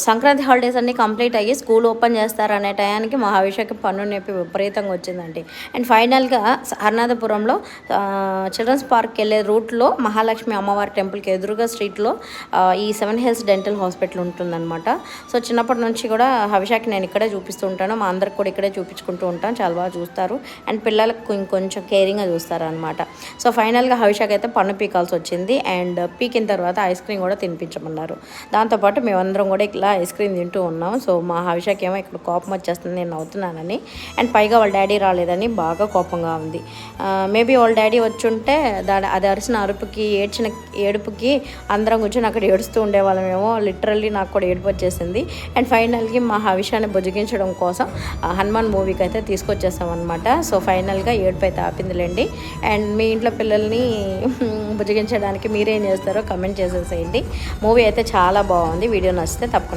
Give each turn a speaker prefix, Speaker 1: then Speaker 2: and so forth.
Speaker 1: Sankranti holidays అన్నీ complete అయ్యి school open చేస్తారనే టయానికి మా హవిషకి పన్ను నొప్పి విపరీతంగా వచ్చిందండి. అండ్ ఫైనల్గా హర్నాథపురంలో చిల్డ్రన్స్ పార్క్కి వెళ్ళే రూట్లో మహాలక్ష్మి అమ్మవారి టెంపుల్కి ఎదురుగా స్ట్రీట్లో ఈ 7 Hills డెంటల్ హాస్పిటల్ ఉంటుందన్నమాట. సో చిన్నప్పటి నుంచి కూడా హవిషకి నేను ఇక్కడే చూపిస్తూ ఉంటాను, మా అందరికి కూడా ఇక్కడే చూపించుకుంటూ ఉంటాను. చాలా బాగా చూస్తారు అండ్ పిల్లలకు ఇంకొంచెం కేరింగ్గా చూస్తారు అనమాట. సో ఫైనల్గా హవిషకి అయితే పన్ను పీకాల్సి వచ్చింది అండ్ పీకిన తర్వాత ఐస్ క్రీమ్ కూడా తినిపించమన్నారు. దాంతోపాటు మేమందరం కూడా ఇలా ఐస్ క్రీమ్ తింటూ ఉన్నాం. సో మా హవిషకి ఏమో ఇక్కడ కోపం వచ్చేస్తుంది నేను అవుతున్నానని, అండ్ పైగా వాళ్ళ డాడీ రాలేదని బాగా కోపంగా ఉంది. మేబీ వాళ్ళ డాడీ వచ్చుంటే అది అరిసిన అరుపుకి ఏడుపుకి అందరం కూర్చొని అక్కడ ఏడుస్తూ ఉండేవాళ్ళమేమో. లిటరల్లీ నాకు కూడా ఏడుపు వచ్చేసింది. అండ్ ఫైనల్గా మా హవిషాన్ని బుజ్జగించడం కోసం హనుమాన్ మూవీకి అయితే తీసుకొచ్చేసాం అనమాట. సో ఫైనల్గా ఏడుపు అయితే ఆపిందిలేండి. అండ్ మీ ఇంట్లో పిల్లల్ని బుజ్జగించడానికి మీరేం చేస్తారో కమెంట్ చేసేసేయండి. మూవీ అయితే చాలా బాగుంది. వీడియో నచ్చితే తప్పకుండా